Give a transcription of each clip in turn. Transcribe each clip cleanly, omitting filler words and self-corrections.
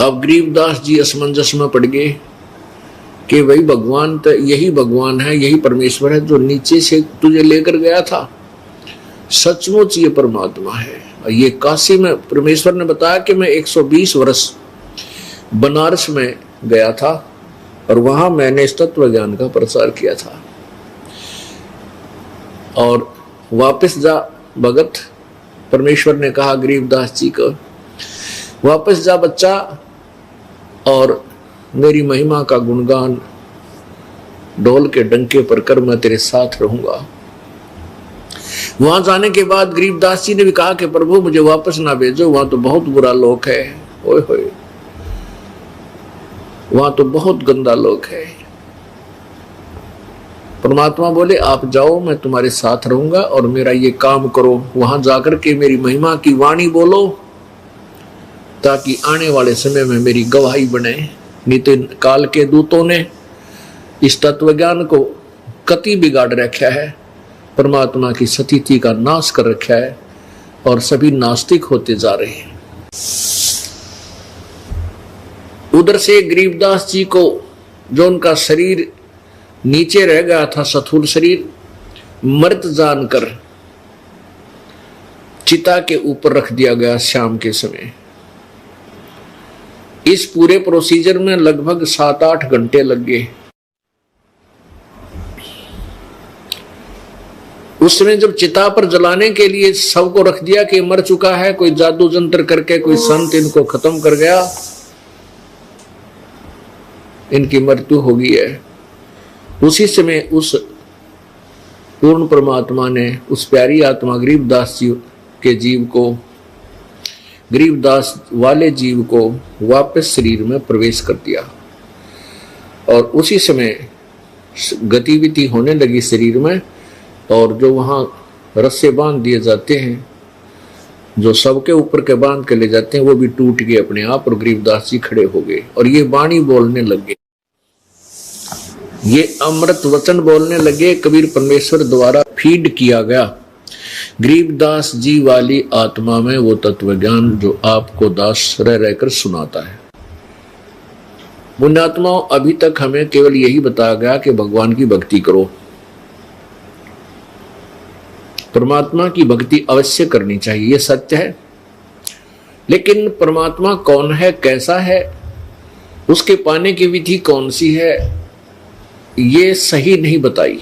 अब गरीबदास जी असमंजस में पड़ गए कि वही भगवान तो यही भगवान है, यही परमेश्वर है जो नीचे से तुझे लेकर गया था, सचमुच ये परमात्मा है। ये काशी में परमेश्वर ने बताया कि मैं 120 वर्ष बनारस में गया था और वहां मैंने इस तत्व ज्ञान का प्रचार किया था। और वापस जा भगत, परमेश्वर ने कहा गरीबदास जी को, वापस जा बच्चा और मेरी महिमा का गुणगान ढोल के डंके पर कर, मैं तेरे साथ रहूंगा। वहां जाने के बाद गरीबदास जी ने भी कहा कि प्रभु मुझे वापस ना भेजो, वहां तो बहुत बुरा लोक है, ओए होए वहां तो बहुत गंदा लोक है। परमात्मा बोले आप जाओ, मैं तुम्हारे साथ रहूंगा और मेरा ये काम करो, वहां जाकर के मेरी महिमा की वाणी बोलो ताकि आने वाले समय में मेरी गवाही बने। नितिन काल के दूतों ने इस तत्व ज्ञान को कति बिगाड़ रखा है, परमात्मा की सतीति का नाश कर रखा है और सभी नास्तिक होते जा रहे हैं। उधर से गरीबदास जी को जो उनका शरीर नीचे रह गया था, स्थूल शरीर, मृत जानकर चिता के ऊपर रख दिया गया शाम के समय। इस पूरे प्रोसीजर में लगभग 7-8 घंटे लग गए। उस समय जब चिता पर जलाने के लिए सबको रख दिया कि मर चुका है, कोई जादू जंत्र करके कोई संत इनको खत्म कर गया, इनकी मृत्यु हो गई है, उसी समय उस पूर्ण परमात्मा ने उस प्यारी आत्मा गरीबदास जी के जीव को, गरीबदास वाले जीव को वापस शरीर में प्रवेश कर दिया और उसी समय गतिविधि होने लगी शरीर में। और जो वहाँ रस्से बांध दिए जाते हैं, जो सबके ऊपर के बांध के ले जाते हैं, वो भी टूट गए अपने आप और गरीबदास जी खड़े हो गए और ये वाणी बोलने लगे, ये अमृत वचन बोलने लगे। कबीर परमेश्वर द्वारा फीड किया गया गरीबदास जी वाली आत्मा में वो तत्व ज्ञान जो आपको दास रह रहकर सुनाता है। पुण्यात्माओं, अभी तक हमें केवल यही बताया गया कि भगवान की भक्ति करो, परमात्मा की भक्ति अवश्य करनी चाहिए, ये सत्य है। लेकिन परमात्मा कौन है, कैसा है, उसके पाने की विधि कौन सी है, ये सही नहीं बताई।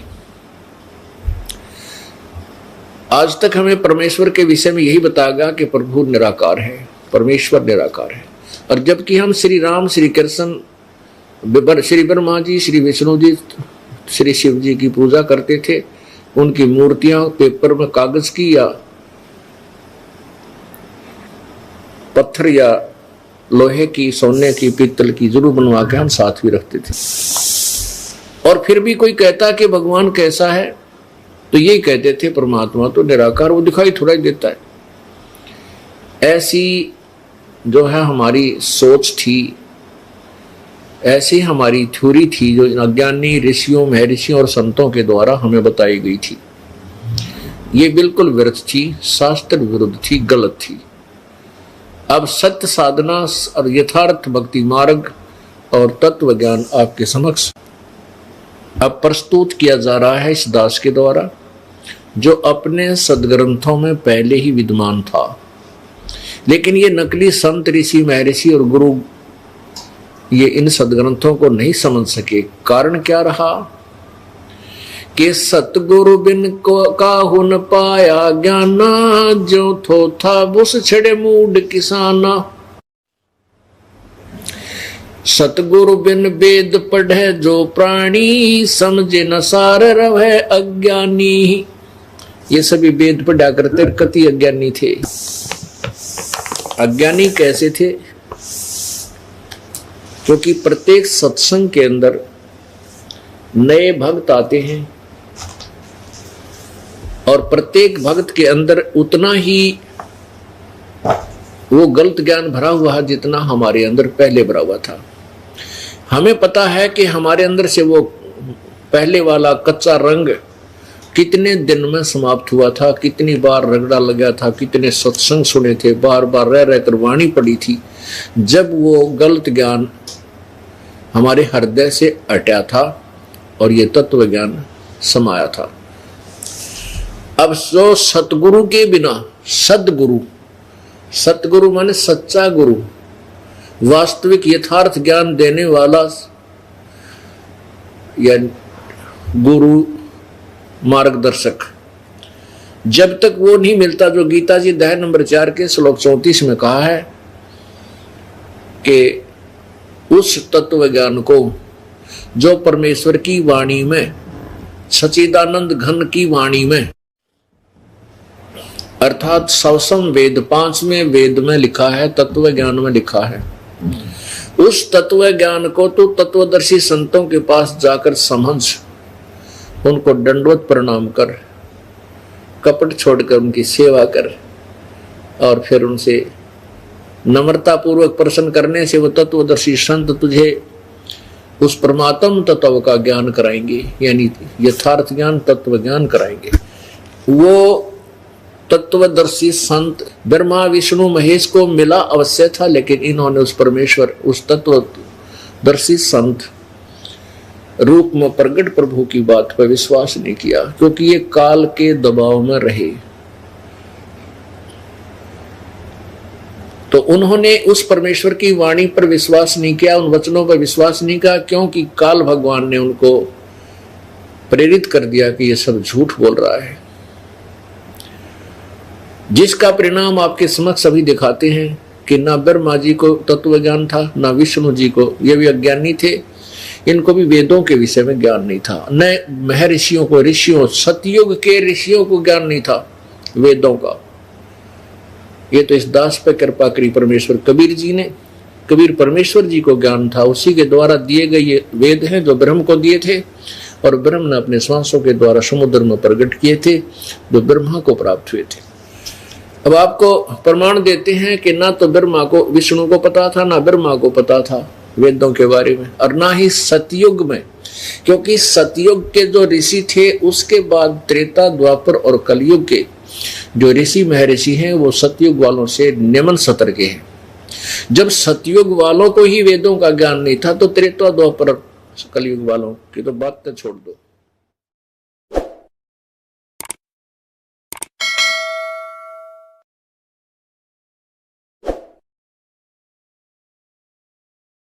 आज तक हमें परमेश्वर के विषय में यही बताया गया कि प्रभु निराकार है, परमेश्वर निराकार है। और जबकि हम श्री राम, श्री कृष्ण, श्री ब्रह्मा जी, श्री विष्णु जी, श्री शिव जी की पूजा करते थे, उनकी मूर्तियां पेपर में कागज की या पत्थर या लोहे की, सोने की, पीतल की जरूर बनवा के हम साथ भी रखते थे। और फिर भी कोई कहता कि भगवान कैसा है, तो यही कहते थे परमात्मा तो निराकार, वो दिखाई थोड़ा ही देता है। ऐसी जो है हमारी सोच थी, ऐसी हमारी थ्योरी थी जो अज्ञानी ऋषियों, महर्षियों और संतों के द्वारा हमें बताई गई थी। ये बिल्कुल व्यर्थ थी, शास्त्र विरुद्ध थी, गलत थी। अब सत्य साधना और यथार्थ भक्ति मार्ग और तत्व ज्ञान आपके समक्ष अब प्रस्तुत किया जा रहा है इस दास के द्वारा, जो अपने सदग्रंथों में पहले ही विद्यमान था। लेकिन ये नकली संत, ऋषि, महर्षि और गुरु ये इन सदग्रंथों को नहीं समझ सके। कारण क्या रहा कि सतगुरु बिन को काहू न पाया ज्ञाना, जो थो था बुस छड़े मूड किसाना। सतगुरु बिन वेद पढ़े जो प्राणी, समझे न सार रहे अज्ञानी। ये सभी वेद पढ़ा करते कति अज्ञानी थे। अज्ञानी कैसे थे? क्योंकि प्रत्येक सत्संग के अंदर नए भक्त आते हैं और प्रत्येक भक्त के अंदर उतना ही वो गलत ज्ञान भरा हुआ है जितना हमारे अंदर पहले भरा हुआ था। हमें पता है कि हमारे अंदर से वो पहले वाला कच्चा रंग कितने दिन में समाप्त हुआ था, कितनी बार रगड़ा लगा था, कितने सत्संग सुने थे, बार बार रह रहकर वाणी पड़ी थी, जब वो गलत ज्ञान हमारे हृदय से हटा था और ये तत्व ज्ञान समाया था। अब जो सतगुरु के बिना, सदगुरु, सतगुरु माने सच्चा गुरु, वास्तविक यथार्थ ज्ञान देने वाला या गुरु मार्गदर्शक, जब तक वो नहीं मिलता, जो गीता जी अध्याय नंबर 4 के श्लोक 34 में कहा है कि उस तत्व ज्ञान को जो परमेश्वर की वाणी में, सच्चिदानंद घन की वाणी में, अर्थात सवसम वेद 5वें वेद में लिखा है, तत्व ज्ञान में लिखा है, उस तत्व ज्ञान को तो तत्वदर्शी संतों के पास जाकर समझ, उनको दंडवत प्रणाम कर, कपट छोड़कर उनकी सेवा कर और फिर उनसे नम्रता पूर्वक प्रश्न करने से वो तत्वदर्शी संत तुझे उस परमात्म तत्व का ज्ञान कराएंगे, यानी यथार्थ ज्ञान, तत्व ज्ञान कराएंगे। वो तत्वदर्शी संत ब्रह्मा विष्णु महेश को मिला अवश्य था, लेकिन इन्होंने उस परमेश्वर, उस तत्वदर्शी संत रूप में प्रकट प्रभु की बात पर विश्वास नहीं किया, क्योंकि ये काल के दबाव में रहे। तो उन्होंने उस परमेश्वर की वाणी पर विश्वास नहीं किया, उन वचनों पर विश्वास नहीं किया, क्योंकि काल भगवान ने उनको प्रेरित कर दिया कि ये सब झूठ बोल रहा है, जिसका परिणाम आपके समक्ष सभी दिखाते हैं कि ना ब्रह्मा जी को तत्व ज्ञान था, ना विष्णु जी को, ये भी अज्ञानी थे, इनको भी वेदों के विषय में ज्ञान नहीं था, न महर्षियों को, ऋषियों, सतयुग के ऋषियों को ज्ञान नहीं था वेदों का। ये तो इस दास पे कृपा करी परमेश्वर कबीर जी ने, कबीर परमेश्वर जी को ज्ञान था, उसी के द्वारा दिए गए ये वेद हैं जो ब्रह्म को दिए थे, और ब्रह्म ने अपने श्वासों के द्वारा समुद्र में प्रकट किए थे, जो ब्रह्मा को प्राप्त हुए थे। अब आपको प्रमाण देते हैं कि ना तो ब्रह्मा को, विष्णु को पता था, ना ब्रह्मा को पता था वेदों के बारे में, और ना ही सतयुग में, क्योंकि सतयुग के जो ऋषि थे उसके बाद त्रेता, द्वापर और कलयुग के जो ऋषि महर्षि हैं वो सतयुग वालों से निम्न स्तर के हैं। जब सतयुग वालों को ही वेदों का ज्ञान नहीं था, तो त्रेता, द्वापर, कलयुग वालों की तो बात तो छोड़ दो।